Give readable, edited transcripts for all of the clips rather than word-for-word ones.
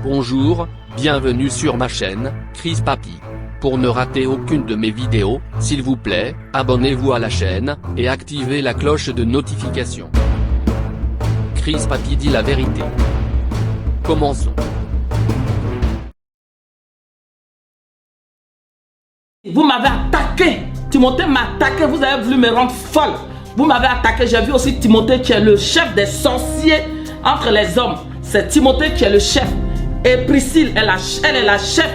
Bonjour, bienvenue sur ma chaîne, Chris Papy. Pour ne rater aucune de mes vidéos, s'il vous plaît, abonnez-vous à la chaîne, et activez la cloche de notification. Chris Papy dit la vérité. Commençons. Vous m'avez attaqué, Timothée m'a attaqué, vous avez voulu me rendre folle. Vous m'avez attaqué, j'ai vu aussi Timothée qui est le chef des sorciers entre les hommes. C'est Timothée qui est le chef. Et Priscille, elle est la chef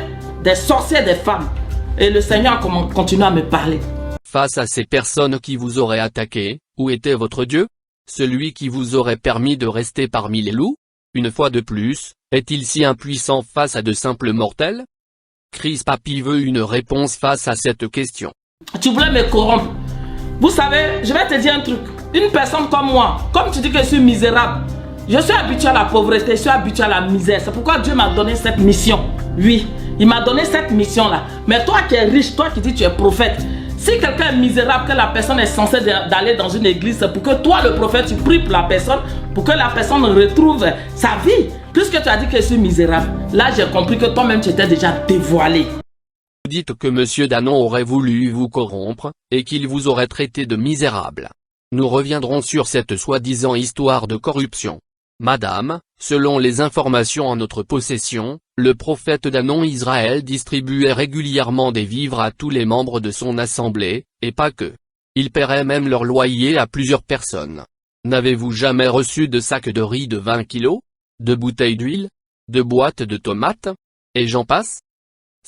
des sorciers des femmes. Et le Seigneur continue à me parler. Face à ces personnes qui vous auraient attaqué, où était votre Dieu? Celui qui vous aurait permis de rester parmi les loups? Une fois de plus, est-il si impuissant face à de simples mortels? Chris Papy veut une réponse face à cette question. Tu voulais me corrompre. Vous savez, je vais te dire un truc. Une personne comme moi, comme tu dis que je suis misérable, je suis habitué à la pauvreté, je suis habitué à la misère. C'est pourquoi Dieu m'a donné cette mission. Oui, il m'a donné cette mission-là. Mais toi qui es riche, toi qui dis que tu es prophète, si quelqu'un est misérable, que la personne est censée d'aller dans une église, c'est pour que toi, le prophète, tu pries pour la personne, pour que la personne retrouve sa vie. Puisque tu as dit que je suis misérable, là j'ai compris que toi-même tu étais déjà dévoilé. Vous dites que Monsieur Danon aurait voulu vous corrompre, et qu'il vous aurait traité de misérable. Nous reviendrons sur cette soi-disant histoire de corruption. Madame, selon les informations en notre possession, le prophète Danon Israël distribuait régulièrement des vivres à tous les membres de son assemblée, et pas que. Il paierait même leur loyer à plusieurs personnes. N'avez-vous jamais reçu de sacs de riz de 20 kilos? De bouteilles d'huile? De boîtes de tomates? Et j'en passe?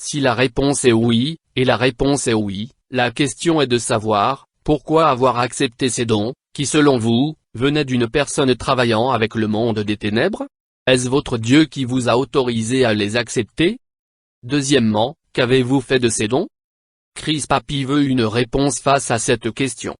Si la réponse est oui, et la réponse est oui, la question est de savoir, pourquoi avoir accepté ces dons, qui selon vous, venaient d'une personne travaillant avec le monde des ténèbres? Est-ce votre Dieu qui vous a autorisé à les accepter? Deuxièmement, qu'avez-vous fait de ces dons? Chris Papy veut une réponse face à cette question.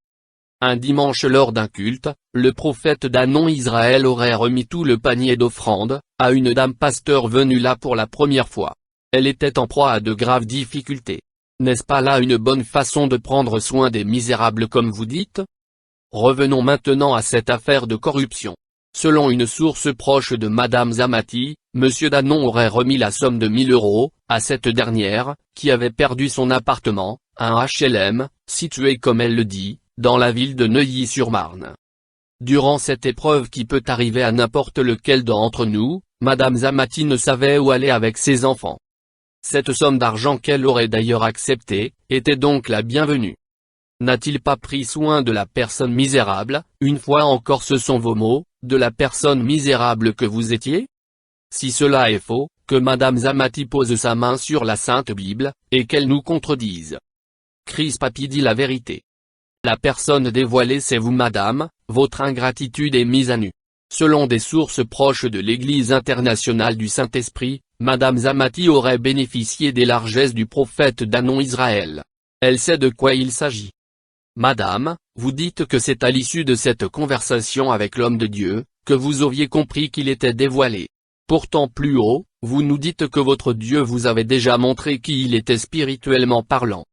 Un dimanche lors d'un culte, le prophète Danon Israël aurait remis tout le panier d'offrandes, à une dame pasteur venue là pour la première fois. Elle était en proie à de graves difficultés. N'est-ce pas là une bonne façon de prendre soin des misérables comme vous dites? Revenons maintenant à cette affaire de corruption. Selon une source proche de Madame Zamati, Monsieur Danon aurait remis la somme de 1000 € à cette dernière, qui avait perdu son appartement, un HLM, situé comme elle le dit, dans la ville de Neuilly-sur-Marne. Durant cette épreuve qui peut arriver à n'importe lequel d'entre nous, Madame Zamati ne savait où aller avec ses enfants. Cette somme d'argent qu'elle aurait d'ailleurs acceptée, était donc la bienvenue. N'a-t-il pas pris soin de la personne misérable, une fois encore ce sont vos mots, de la personne misérable que vous étiez? Si cela est faux, que Madame Zamati pose sa main sur la Sainte Bible, et qu'elle nous contredise. Chris Papy dit la vérité. La personne dévoilée c'est vous madame, votre ingratitude est mise à nu. Selon des sources proches de l'Église internationale du Saint-Esprit, Madame Zamati aurait bénéficié des largesses du prophète Danon Israël. Elle sait de quoi il s'agit. Madame, vous dites que c'est à l'issue de cette conversation avec l'homme de Dieu, que vous aviez compris qu'il était dévoilé. Pourtant plus haut, vous nous dites que votre Dieu vous avait déjà montré qui il était spirituellement parlant.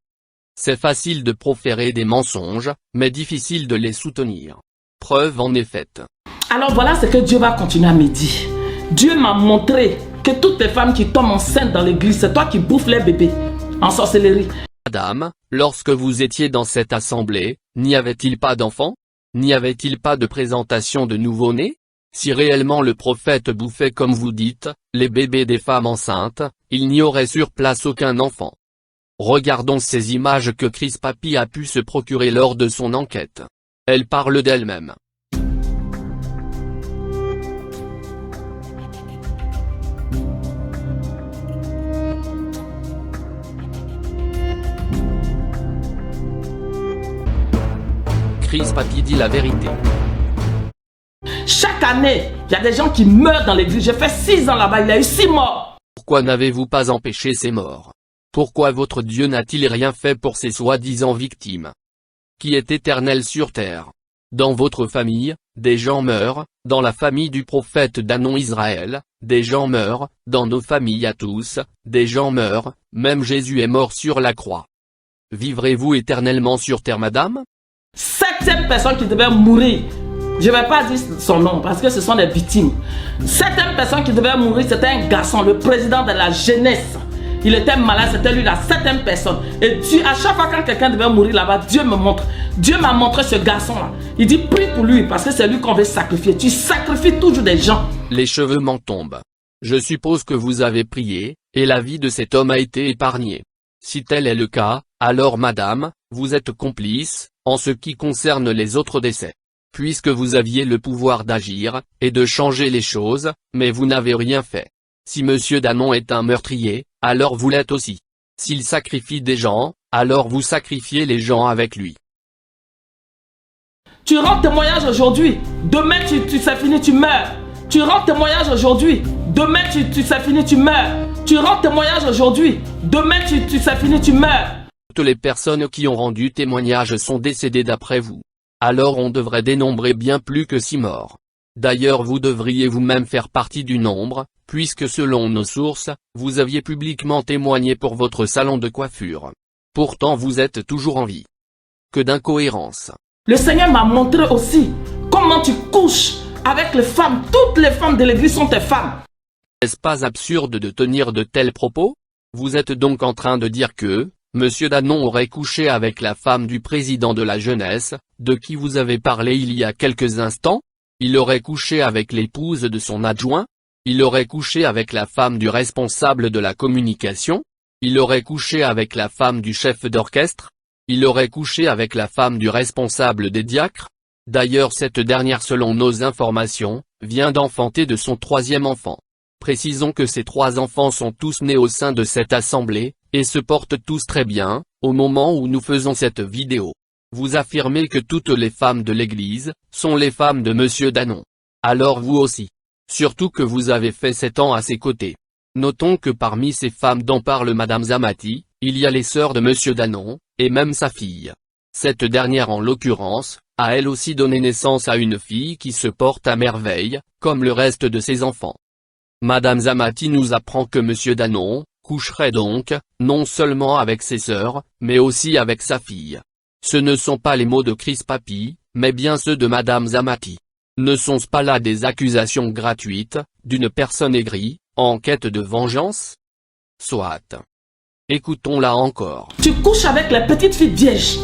C'est facile de proférer des mensonges, mais difficile de les soutenir. Preuve en est faite. Alors voilà ce que Dieu va continuer à me dire. Dieu m'a montré que toutes les femmes qui tombent enceintes dans l'église, c'est toi qui bouffes les bébés en sorcellerie. Madame, lorsque vous étiez dans cette assemblée, n'y avait-il pas d'enfants? N'y avait-il pas de présentation de nouveau-nés? Si réellement le prophète bouffait comme vous dites, les bébés des femmes enceintes, il n'y aurait sur place aucun enfant. Regardons ces images que Chris Papy a pu se procurer lors de son enquête. Elles parlent d'elles-mêmes. Chris Papy dit la vérité. Chaque année, il y a des gens qui meurent dans l'église. J'ai fait 6 ans là-bas, il y a eu 6 morts. Pourquoi n'avez-vous pas empêché ces morts? Pourquoi votre Dieu n'a-t-il rien fait pour ces soi-disant victimes? Qui est éternel sur terre? Dans votre famille, des gens meurent, dans la famille du prophète Danon Israël, des gens meurent, dans nos familles à tous, des gens meurent, même Jésus est mort sur la croix. Vivrez-vous éternellement sur terre madame? 7e personne qui devait mourir Je ne vais pas dire son nom parce que ce sont des victimes. Certaines personnes qui devaient mourir, c'était un garçon, le président de la jeunesse. Il était malade, c'était lui la septième personne. Et Dieu, à chaque fois quand quelqu'un devait mourir là-bas, Dieu me montre. Dieu m'a montré ce garçon-là. Il dit prie pour lui parce que c'est lui qu'on veut sacrifier. Tu sacrifies toujours des gens. Les cheveux m'en tombent. Je suppose que vous avez prié, et la vie de cet homme a été épargnée. Si tel est le cas, alors madame, vous êtes complice, en ce qui concerne les autres décès. Puisque vous aviez le pouvoir d'agir, et de changer les choses, mais vous n'avez rien fait. Si monsieur Danon est un meurtrier, alors vous l'êtes aussi. S'il sacrifie des gens, alors vous sacrifiez les gens avec lui. Tu rends témoignage aujourd'hui, demain c'est fini, tu meurs. Tu rends témoignage aujourd'hui, demain c'est fini, tu meurs. Tu rends témoignage aujourd'hui, demain c'est fini, tu meurs. Toutes les personnes qui ont rendu témoignage sont décédées d'après vous. Alors on devrait dénombrer bien plus que 6 morts. D'ailleurs vous devriez vous-même faire partie du nombre, puisque selon nos sources, vous aviez publiquement témoigné pour votre salon de coiffure. Pourtant vous êtes toujours en vie. Que d'incohérence. Le Seigneur m'a montré aussi comment tu couches avec les femmes. Toutes les femmes de l'église sont tes femmes. N'est-ce pas absurde de tenir de tels propos? Vous êtes donc en train de dire que monsieur Danon aurait couché avec la femme du président de la jeunesse, de qui vous avez parlé il y a quelques instants? Il aurait couché avec l'épouse de son adjoint? Il aurait couché avec la femme du responsable de la communication? Il aurait couché avec la femme du chef d'orchestre? Il aurait couché avec la femme du responsable des diacres? D'ailleurs cette dernière selon nos informations, vient d'enfanter de son 3e enfant. Précisons que ces 3 enfants sont tous nés au sein de cette assemblée, et se portent tous très bien, au moment où nous faisons cette vidéo. Vous affirmez que toutes les femmes de l'église, sont les femmes de monsieur Danon. Alors vous aussi. Surtout que vous avez fait 7 ans à ses côtés. Notons que parmi ces femmes dont parle madame Zamati, il y a les sœurs de monsieur Danon, et même sa fille. Cette dernière en l'occurrence, a elle aussi donné naissance à une fille qui se porte à merveille, comme le reste de ses enfants. Madame Zamati nous apprend que monsieur Danon, coucherait donc, non seulement avec ses sœurs, mais aussi avec sa fille. Ce ne sont pas les mots de Chris Papy, mais bien ceux de madame Zamati. Ne sont-ce pas là des accusations gratuites, d'une personne aigrie, en quête de vengeance? Soit. Écoutons-la encore. Tu couches avec les petites filles vierges.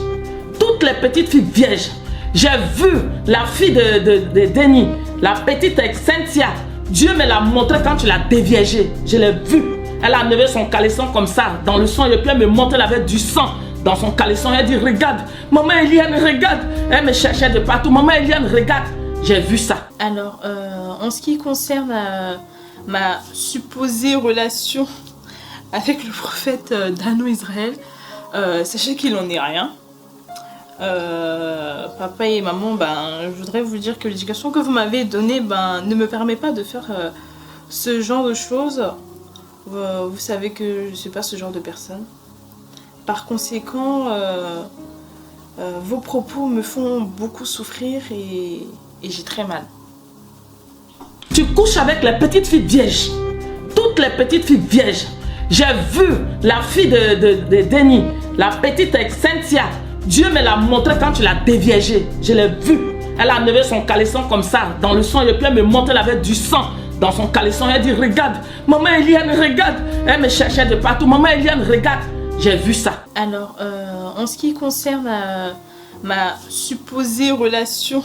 Toutes les petites filles vierges. J'ai vu la fille de Denis, la petite Cynthia. Dieu me l'a montré quand tu l'as déviégée. Je l'ai vue. Elle a enlevé son caleçon comme ça, dans le sang, et puis elle me montrait, elle avait du sang dans son caleçon. Elle dit, regarde, maman Eliane, regarde. Elle me cherchait de partout, maman Eliane, regarde. J'ai vu ça. Alors, en ce qui concerne ma supposée relation avec le prophète Danon Israël, sachez qu'il n'en est rien. Papa et maman, je voudrais vous dire que l'éducation que vous m'avez donnée ne me permet pas de faire ce genre de choses. Vous savez que je ne suis pas ce genre de personne. Par conséquent, vos propos me font beaucoup souffrir et j'ai très mal. Tu couches avec les petites filles vierges. Toutes les petites filles vierges. J'ai vu la fille de Denis, la petite Cynthia. Dieu me l'a montré quand tu l'as déviégée. Je l'ai vue. Elle a enlevé son caleçon comme ça, dans le sang, et puis elle me montrait, elle avait du sang dans son caleçon. Elle dit, regarde, maman Eliane, regarde. Elle me cherchait de partout, maman Eliane, regarde. J'ai vu ça. Alors, en ce qui concerne ma supposée relation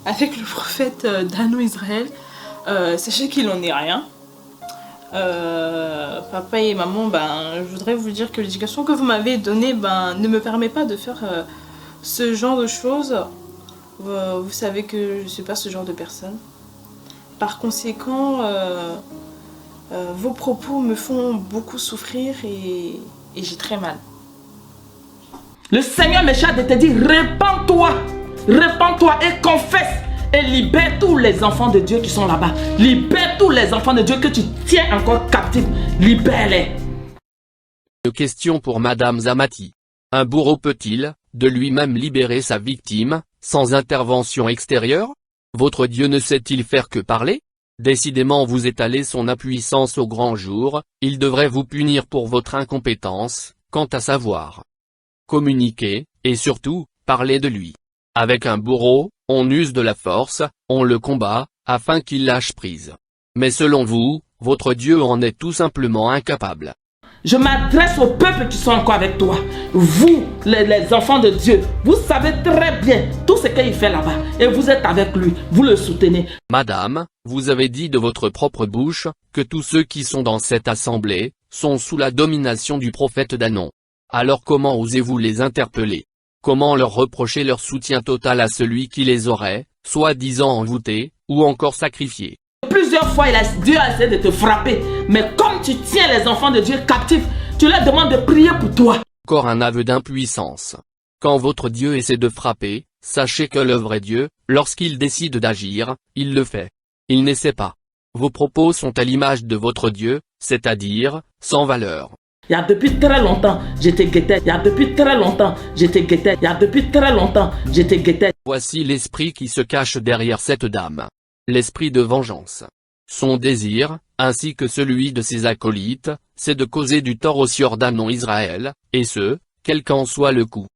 avec le prophète Danon Israël, sachez qu'il n'en est rien. Papa et maman, je voudrais vous dire que l'éducation que vous m'avez donnée ne me permet pas de faire ce genre de choses. Vous savez que je ne suis pas ce genre de personne. Par conséquent, vos propos me font beaucoup souffrir et j'ai très mal. Le Seigneur me charge de te dire, répands-toi, répands-toi et confesse. Et libère tous les enfants de Dieu qui sont là-bas. Libère tous les enfants de Dieu que tu tiens encore captifs. Libère-les. Une question pour madame Zamati. Un bourreau peut-il, de lui-même libérer sa victime, sans intervention extérieure? Votre Dieu ne sait-il faire que parler? Décidément vous étalez son impuissance au grand jour, il devrait vous punir pour votre incompétence, quant à savoir communiquer, et surtout, parler de lui. Avec un bourreau, On use de la force, on le combat, afin qu'il lâche prise. Mais selon vous, votre Dieu en est tout simplement incapable. Je m'adresse au peuple qui sont encore avec toi. Vous, les enfants de Dieu, vous savez très bien tout ce qu'il fait là-bas. Et vous êtes avec lui, vous le soutenez. Madame, vous avez dit de votre propre bouche, que tous ceux qui sont dans cette assemblée, sont sous la domination du prophète Danon. Alors comment osez-vous les interpeller? Comment leur reprocher leur soutien total à celui qui les aurait, soi-disant envoûtés, ou encore sacrifiés? Plusieurs fois, Dieu a essayé de te frapper. Mais comme tu tiens les enfants de Dieu captifs, tu leur demandes de prier pour toi. Encore un aveu d'impuissance. Quand votre Dieu essaie de frapper, sachez que le vrai Dieu, lorsqu'il décide d'agir, il le fait. Il n'essaie pas. Vos propos sont à l'image de votre Dieu, c'est-à-dire, sans valeur. Il y a depuis très longtemps, je te guettais. Il y a depuis très longtemps, je te guettais. Il y a depuis très longtemps, je te guettais. Voici l'esprit qui se cache derrière cette dame. L'esprit de vengeance. Son désir, ainsi que celui de ses acolytes, c'est de causer du tort au sieur Danon Israël, et ce, quel qu'en soit le coup.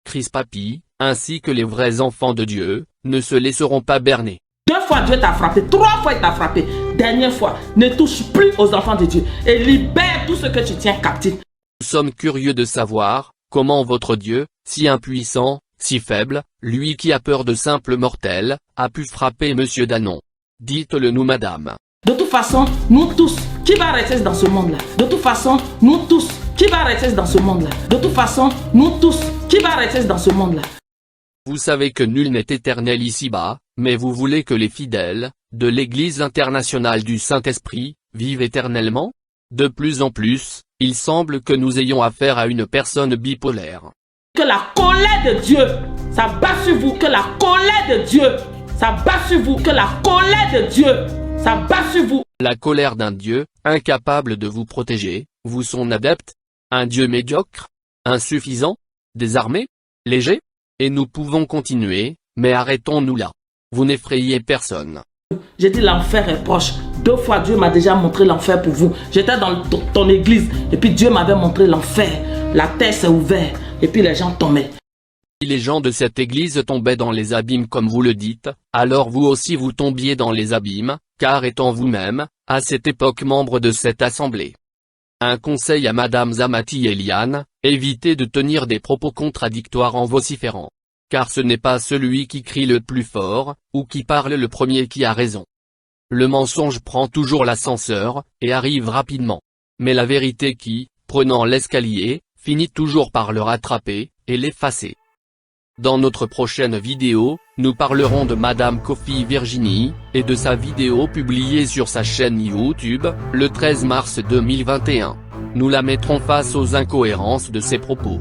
Chris Papy, ainsi que les vrais enfants de Dieu, ne se laisseront pas berner. 2 fois Dieu t'a frappé, 3 fois il t'a frappé. Dernière fois, ne touche plus aux enfants de Dieu et libère tout ce que tu tiens captif. Nous sommes curieux de savoir, comment votre Dieu, si impuissant, si faible, lui qui a peur de simples mortels, a pu frapper monsieur Danon. Dites-le nous madame. De toute façon, nous tous, qui va rester dans ce monde-là? De toute façon, nous tous, qui va rester dans ce monde-là? De toute façon, nous tous, qui va rester dans ce monde-là? Vous savez que nul n'est éternel ici-bas, mais vous voulez que les fidèles, de l'Église internationale du Saint-Esprit, vivent éternellement? De plus en plus, il semble que nous ayons affaire à une personne bipolaire. Que la colère de Dieu s'abat sur vous, que la colère de Dieu s'abat sur vous, que la colère de Dieu s'abat sur vous. La colère d'un Dieu, incapable de vous protéger, vous son adepte? Un Dieu médiocre? Insuffisant? Désarmé? Léger? Et nous pouvons continuer, mais arrêtons-nous là. Vous n'effrayez personne. J'ai dit l'enfer est proche. 2 fois Dieu m'a déjà montré l'enfer pour vous. J'étais dans ton église et puis Dieu m'avait montré l'enfer. La terre s'est ouverte et puis les gens tombaient. Si les gens de cette église tombaient dans les abîmes comme vous le dites, alors vous aussi vous tombiez dans les abîmes, car étant vous-même, à cette époque membre de cette assemblée. Un conseil à Madame Zamati Eliane, évitez de tenir des propos contradictoires en vociférant. Car ce n'est pas celui qui crie le plus fort, ou qui parle le premier qui a raison. Le mensonge prend toujours l'ascenseur, et arrive rapidement. Mais la vérité qui, prenant l'escalier, finit toujours par le rattraper, et l'effacer. Dans notre prochaine vidéo, nous parlerons de Madame Kofi Virginie, et de sa vidéo publiée sur sa chaîne YouTube, le 13 mars 2021. Nous la mettrons face aux incohérences de ses propos.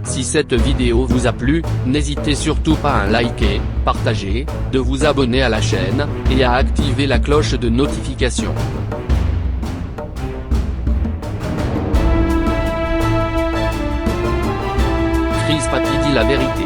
Si cette vidéo vous a plu, n'hésitez surtout pas à liker, partager, de vous abonner à la chaîne, et à activer la cloche de notification. Chris Papy dit la vérité.